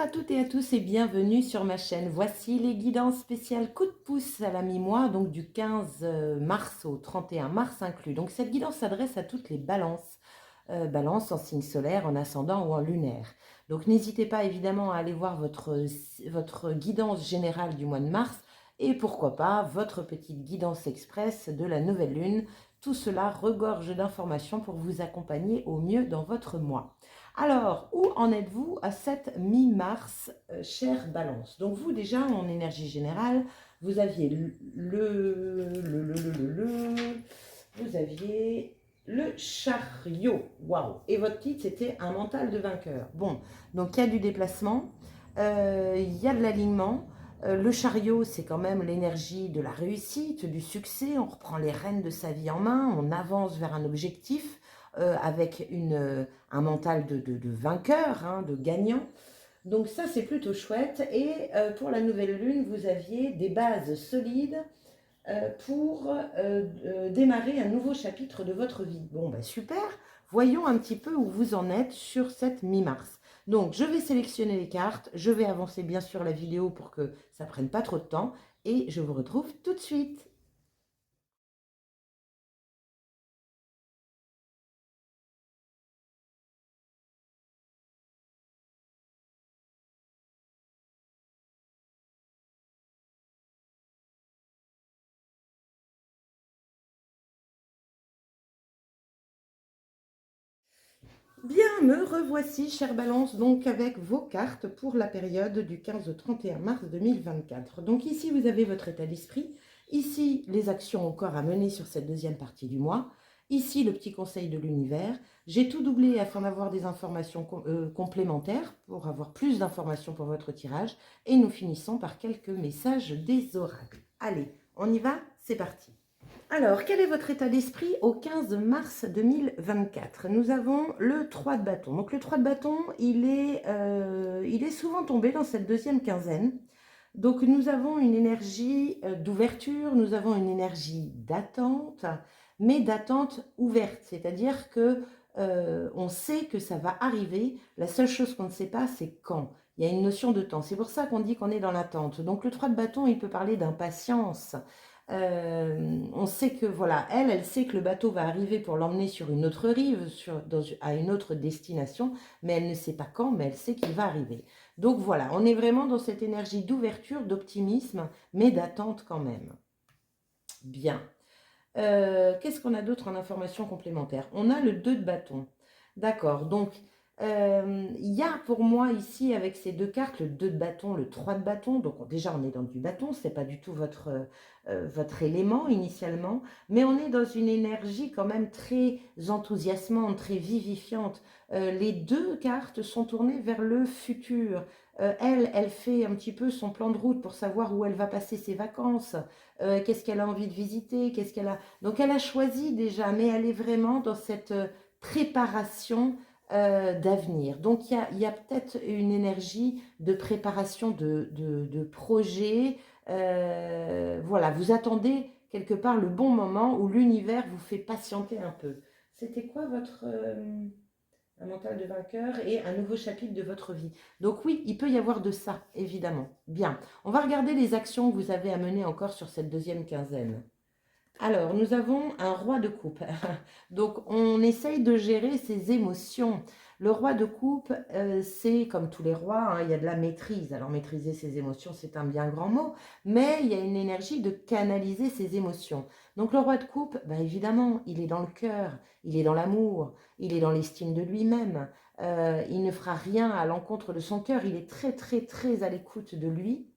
à toutes et à tous et bienvenue sur ma chaîne. Voici les guidances spéciales coup de pouce à la mi-mois, donc du 15 mars au 31 mars inclus. Donc cette guidance s'adresse à toutes les balances, balances en signe solaire, en ascendant ou en lunaire. Donc n'hésitez pas évidemment à aller voir votre guidance générale du mois de mars et pourquoi pas votre petite guidance express de la nouvelle lune. Tout cela regorge d'informations pour vous accompagner au mieux dans votre mois. Alors, où en êtes-vous à cette mi-mars, chère Balance? Donc vous déjà, en énergie générale, vous aviez vous aviez le chariot. Waouh! Et votre titre, c'était un mental de vainqueur. Bon, donc il y a du déplacement, il y a de l'alignement. Le chariot, c'est quand même l'énergie de la réussite, du succès. On reprend les rênes de sa vie en main, on avance vers un objectif avec un mental de vainqueur, hein, de gagnant. Donc ça, c'est plutôt chouette. Et pour la nouvelle lune, vous aviez des bases solides pour démarrer un nouveau chapitre de votre vie. Bon, ben super. Voyons un petit peu où vous en êtes sur cette mi-mars. Donc, je vais sélectionner les cartes. Je vais avancer bien sûr la vidéo pour que ça prenne pas trop de temps. Et je vous retrouve tout de suite. Bien, me revoici, chère Balance, donc avec vos cartes pour la période du 15 au 31 mars 2024. Donc ici, vous avez votre état d'esprit. Ici, les actions encore à mener sur cette deuxième partie du mois. Ici, le petit conseil de l'univers. J'ai tout doublé afin d'avoir des informations complémentaires, pour avoir plus d'informations pour votre tirage. Et nous finissons par quelques messages des oracles. Allez, on y va? C'est parti. Alors, quel est votre état d'esprit au 15 mars 2024? Nous avons le 3 de bâton. Donc le 3 de bâton, il est souvent tombé dans cette deuxième quinzaine. Donc nous avons une énergie d'ouverture, nous avons une énergie d'attente, mais d'attente ouverte. C'est-à-dire que on sait que ça va arriver. La seule chose qu'on ne sait pas, c'est quand. Il y a une notion de temps. C'est pour ça qu'on dit qu'on est dans l'attente. Donc le 3 de bâton, il peut parler d'impatience. On sait que voilà, elle sait que le bateau va arriver pour l'emmener sur une autre rive, à une autre destination, mais elle ne sait pas quand, mais elle sait qu'il va arriver. Donc voilà, on est vraiment dans cette énergie d'ouverture, d'optimisme, mais d'attente quand même. Bien. Qu'est-ce qu'on a d'autre en information complémentaire? On a le 2 de bâton. D'accord, donc il y a pour moi ici avec ces deux cartes, le 2 de bâton, le 3 de bâton. Donc déjà on est dans du bâton, c'est pas du tout votre élément initialement, mais on est dans une énergie quand même très enthousiasmante, très vivifiante. Les deux cartes sont tournées vers le futur. Elle fait un petit peu son plan de route pour savoir où elle va passer ses vacances, qu'est-ce qu'elle a envie de visiter, qu'est-ce qu'elle a... Donc elle a choisi déjà, mais elle est vraiment dans cette préparation d'avenir. Donc il y a peut-être une énergie de préparation de projet. Voilà, vous attendez quelque part le bon moment où l'univers vous fait patienter un peu. C'était quoi votre... un mental de vainqueur et un nouveau chapitre de votre vie. Donc oui, il peut y avoir de ça, évidemment. Bien, on va regarder les actions que vous avez à mener encore sur cette deuxième quinzaine. Alors, nous avons un roi de coupe. Donc, on essaye de gérer ses émotions. Le roi de coupe, c'est comme tous les rois, hein, il y a de la maîtrise. Alors, maîtriser ses émotions, c'est un bien grand mot, mais il y a une énergie de canaliser ses émotions. Donc, le roi de coupe, bah, évidemment, il est dans le cœur, il est dans l'amour, il est dans l'estime de lui-même. Il ne fera rien à l'encontre de son cœur. Il est très, très, très à l'écoute de lui,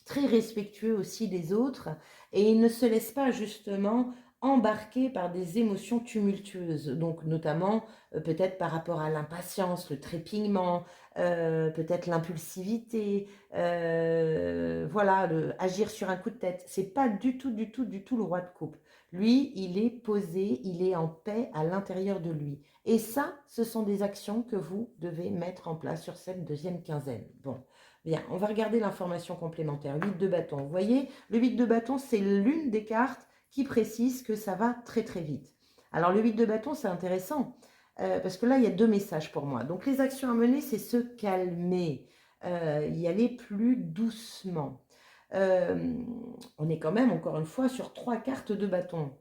très respectueux aussi des autres, et il ne se laisse pas justement embarquer par des émotions tumultueuses, donc notamment peut-être par rapport à l'impatience, le trépignement, peut-être l'impulsivité, voilà, agir sur un coup de tête. C'est pas du tout, du tout, du tout le roi de coupe. Lui, il est posé, il est en paix à l'intérieur de lui. Et ça, ce sont des actions que vous devez mettre en place sur cette deuxième quinzaine. Bon, bien, on va regarder l'information complémentaire. 8 de bâton. Vous voyez, le 8 de bâton, c'est l'une des cartes qui précise que ça va très très vite. Alors le 8 de bâton, c'est intéressant, parce que là, il y a deux messages pour moi. Donc les actions à mener, c'est se calmer. y aller plus doucement. On est quand même, encore une fois, sur 3 cartes de bâton.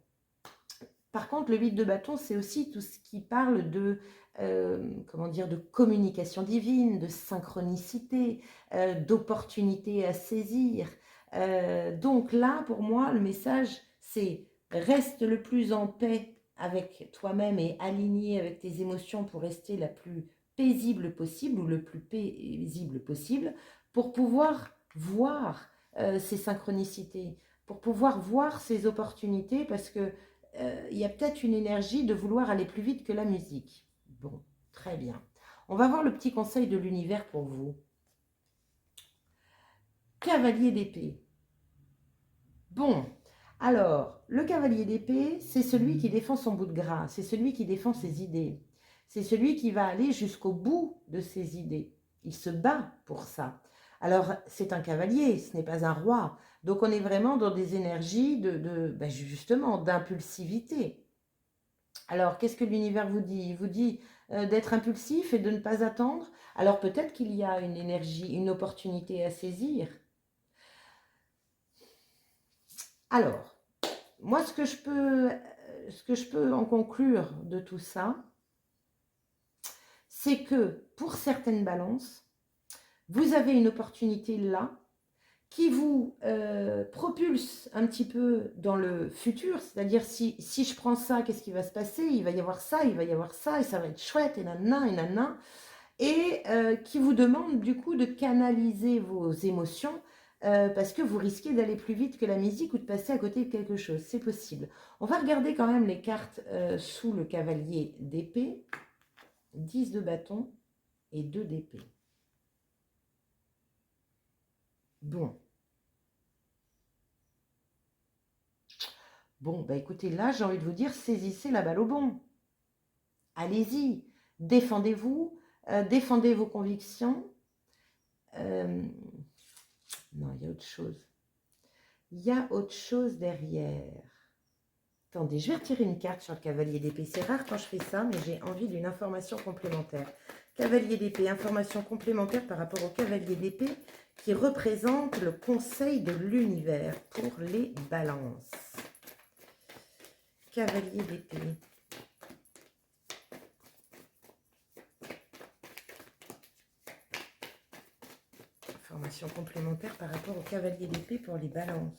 Par contre, le 8 de bâton, c'est aussi tout ce qui parle de, comment dire, de communication divine, de synchronicité, d'opportunités à saisir. Donc là, pour moi, le message, c'est reste le plus en paix avec toi-même et aligné avec tes émotions pour rester la plus paisible possible ou le plus paisible possible pour pouvoir voir ces synchronicités, pour pouvoir voir ces opportunités parce que il y a peut-être une énergie de vouloir aller plus vite que la musique. Bon, très bien. On va voir le petit conseil de l'univers pour vous. Cavalier d'épée. Bon, alors, le cavalier d'épée, c'est celui qui défend son bout de gras, c'est celui qui défend ses idées. C'est celui qui va aller jusqu'au bout de ses idées. Il se bat pour ça. Alors, c'est un cavalier, ce n'est pas un roi. Donc, on est vraiment dans des énergies justement, d'impulsivité. Alors, qu'est-ce que l'univers vous dit? Il vous dit d'être impulsif et de ne pas attendre. Alors, peut-être qu'il y a une énergie, une opportunité à saisir. Alors, moi, ce que je peux en conclure de tout ça, c'est que pour certaines balances, vous avez une opportunité là qui vous propulse un petit peu dans le futur, c'est-à-dire si je prends ça, qu'est-ce qui va se passer? Il va y avoir ça, il va y avoir ça, et ça va être chouette, et nanana, et qui vous demande du coup de canaliser vos émotions parce que vous risquez d'aller plus vite que la musique ou de passer à côté de quelque chose, c'est possible. On va regarder quand même les cartes sous le cavalier d'épée, 10 de bâton et 2 d'épée. Bon. Bon, bah écoutez, là, j'ai envie de vous dire, saisissez la balle au bon. Allez-y, défendez-vous, défendez vos convictions. Non, il y a autre chose. Il y a autre chose derrière. Attendez, je vais retirer une carte sur le cavalier d'épée. C'est rare quand je fais ça, mais j'ai envie d'une information complémentaire. Cavalier d'épée, information complémentaire par rapport au cavalier d'épée qui représente le conseil de l'univers pour les balances. Cavalier d'épée. Information complémentaire par rapport au cavalier d'épée pour les balances.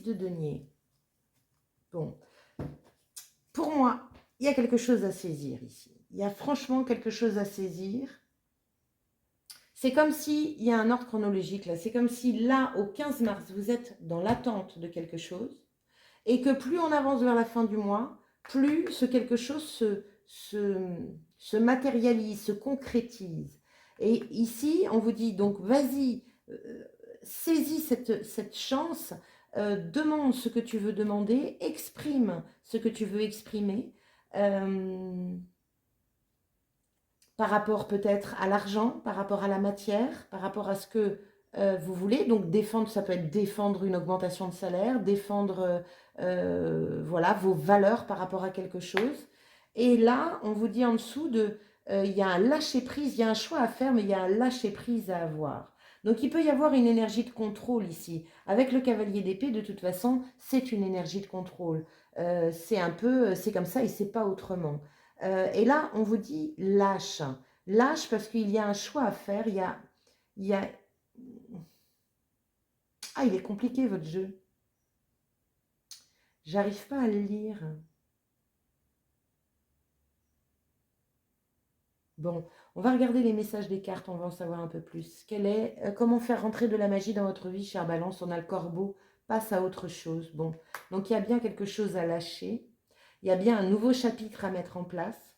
De denier. Bon, pour moi, il y a quelque chose à saisir ici. Il y a franchement quelque chose à saisir. C'est comme s'il y a un ordre chronologique là. C'est comme si là, au 15 mars, vous êtes dans l'attente de quelque chose et que plus on avance vers la fin du mois, plus ce quelque chose se matérialise, se concrétise. Et ici, on vous dit donc, vas-y, saisis cette chance. Demande ce que tu veux demander, exprime ce que tu veux exprimer par rapport peut-être à l'argent, par rapport à la matière, par rapport à ce que vous voulez. Donc défendre, ça peut être défendre une augmentation de salaire, défendre voilà, vos valeurs par rapport à quelque chose. Et là, on vous dit en dessous, il y a un lâcher-prise, il y a un choix à faire, mais il y a un lâcher-prise à avoir. Donc il peut y avoir une énergie de contrôle ici. Avec le cavalier d'épée, de toute façon, c'est une énergie de contrôle. C'est un peu, c'est comme ça et c'est pas autrement. Et là, on vous dit lâche. Lâche parce qu'il y a un choix à faire. Il y a... Ah, il est compliqué votre jeu. J'arrive pas à le lire. Bon, on va regarder les messages des cartes, on va en savoir un peu plus. Comment faire rentrer de la magie dans votre vie, chère Balance? On a le corbeau, passe à autre chose. Bon, donc il y a bien quelque chose à lâcher. Il y a bien un nouveau chapitre à mettre en place.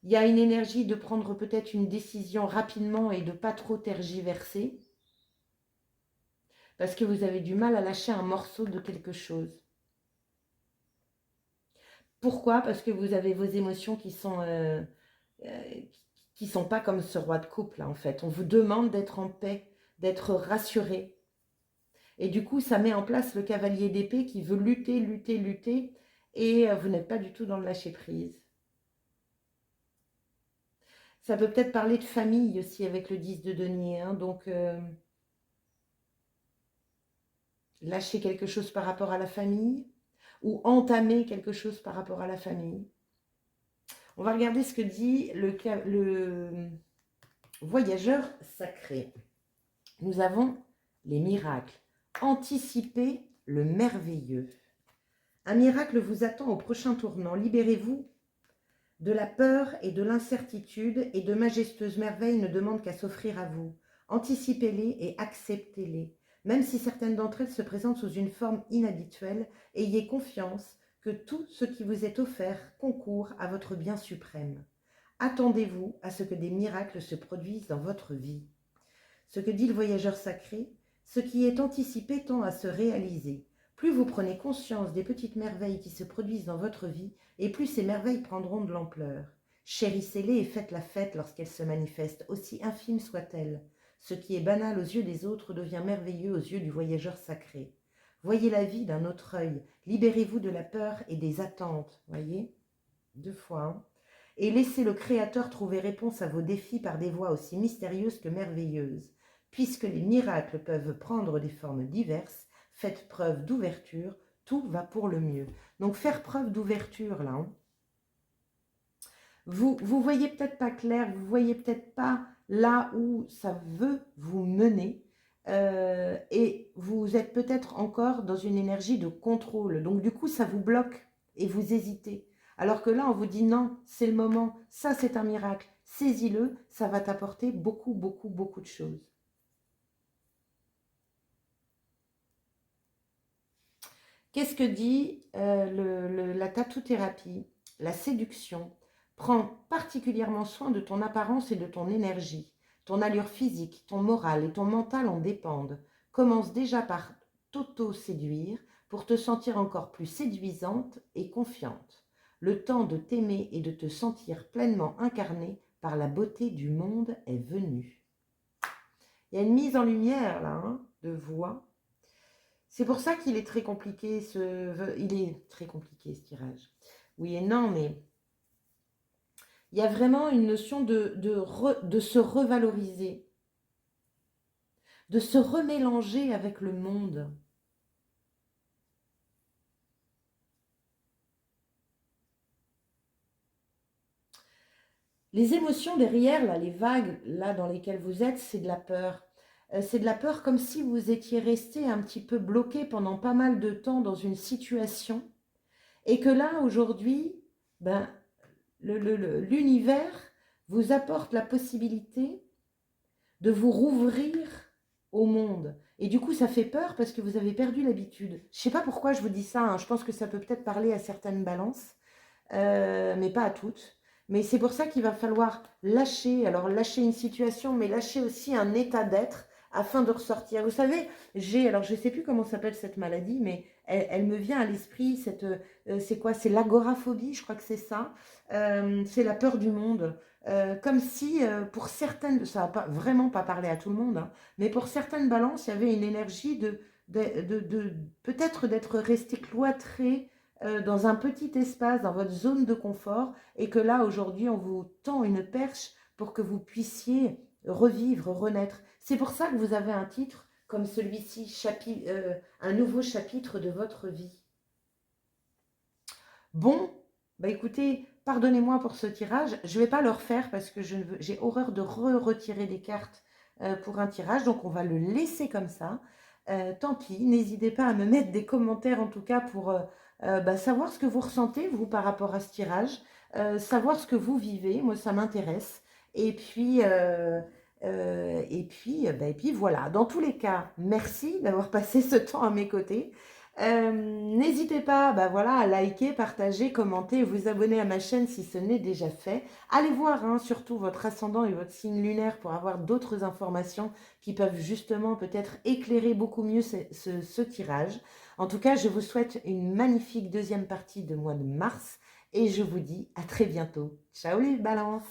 Il y a une énergie de prendre peut-être une décision rapidement et de ne pas trop tergiverser. Parce que vous avez du mal à lâcher un morceau de quelque chose. Pourquoi? Parce que vous avez vos émotions qui sont pas comme ce roi de coupe là en fait. On vous demande d'être en paix, d'être rassuré. Et du coup, ça met en place le cavalier d'épée qui veut lutter, lutter, lutter. Et vous n'êtes pas du tout dans le lâcher-prise. Ça peut peut-être parler de famille aussi avec le 10 de denier. Hein, donc, lâcher quelque chose par rapport à la famille ou entamer quelque chose par rapport à la famille. On va regarder ce que dit le voyageur sacré. Nous avons les miracles. Anticipez le merveilleux. Un miracle vous attend au prochain tournant. Libérez-vous de la peur et de l'incertitude, et de majestueuses merveilles ne demandent qu'à s'offrir à vous. Anticipez-les et acceptez-les. Même si certaines d'entre elles se présentent sous une forme inhabituelle, ayez confiance que tout ce qui vous est offert concourt à votre bien suprême. Attendez-vous à ce que des miracles se produisent dans votre vie. Ce que dit le voyageur sacré, ce qui est anticipé tend à se réaliser. Plus vous prenez conscience des petites merveilles qui se produisent dans votre vie, et plus ces merveilles prendront de l'ampleur. Chérissez-les et faites la fête lorsqu'elles se manifestent, aussi infimes soient-elles. Ce qui est banal aux yeux des autres devient merveilleux aux yeux du voyageur sacré. Voyez la vie d'un autre œil, libérez-vous de la peur et des attentes, voyez, 2 fois, hein. Et laissez le Créateur trouver réponse à vos défis par des voies aussi mystérieuses que merveilleuses. Puisque les miracles peuvent prendre des formes diverses, faites preuve d'ouverture, tout va pour le mieux. Donc faire preuve d'ouverture là, hein. Vous voyez peut-être pas clair, vous voyez peut-être pas là où ça veut vous mener, et vous êtes peut-être encore dans une énergie de contrôle. Donc du coup, ça vous bloque et vous hésitez. Alors que là, on vous dit non, c'est le moment, ça c'est un miracle, saisis-le, ça va t'apporter beaucoup, beaucoup, beaucoup de choses. Qu'est-ce que dit la tattoo-thérapie? La séduction. Prends particulièrement soin de ton apparence et de ton énergie. Ton allure physique, ton moral et ton mental en dépendent. Commence déjà par t'auto-séduire pour te sentir encore plus séduisante et confiante. Le temps de t'aimer et de te sentir pleinement incarnée par la beauté du monde est venu. Il y a une mise en lumière là, hein, de voix. C'est pour ça qu'il est très compliqué, il est très compliqué ce tirage. Oui et non, mais il y a vraiment une notion de se revaloriser, de se remélanger avec le monde. Les émotions derrière, là, les vagues là dans lesquelles vous êtes, c'est de la peur. C'est de la peur comme si vous étiez resté un petit peu bloqué pendant pas mal de temps dans une situation et que là, aujourd'hui, ben, l'univers vous apporte la possibilité de vous rouvrir au monde. Et du coup, ça fait peur parce que vous avez perdu l'habitude. Je ne sais pas pourquoi je vous dis ça, hein. Je pense que ça peut peut-être parler à certaines balances, mais pas à toutes. Mais c'est pour ça qu'il va falloir lâcher, alors lâcher une situation, mais lâcher aussi un état d'être afin de ressortir. Vous savez, alors je ne sais plus comment s'appelle cette maladie, mais elle me vient à l'esprit, c'est quoi? C'est l'agoraphobie, je crois que c'est ça. C'est la peur du monde. Comme si, pour certaines, ça va vraiment pas parler à tout le monde, hein, mais pour certaines balances, il y avait une énergie de peut-être d'être resté cloîtré dans un petit espace, dans votre zone de confort, et que là, aujourd'hui, on vous tend une perche pour que vous puissiez revivre, renaître. C'est pour ça que vous avez un titre comme celui-ci, un nouveau chapitre de votre vie. Bon, bah écoutez, pardonnez-moi pour ce tirage. Je ne vais pas le refaire parce que j'ai horreur de retirer des cartes pour un tirage, donc on va le laisser comme ça. Tant pis, n'hésitez pas à me mettre des commentaires en tout cas pour savoir ce que vous ressentez, vous, par rapport à ce tirage, savoir ce que vous vivez, moi ça m'intéresse. Et puis voilà, dans tous les cas, merci d'avoir passé ce temps à mes côtés. N'hésitez pas à liker, partager, commenter, vous abonner à ma chaîne si ce n'est déjà fait. Allez voir surtout votre ascendant et votre signe lunaire pour avoir d'autres informations qui peuvent justement peut-être éclairer beaucoup mieux ce tirage. En tout cas, je vous souhaite une magnifique deuxième partie de mois de mars et je vous dis à très bientôt. Ciao les balances!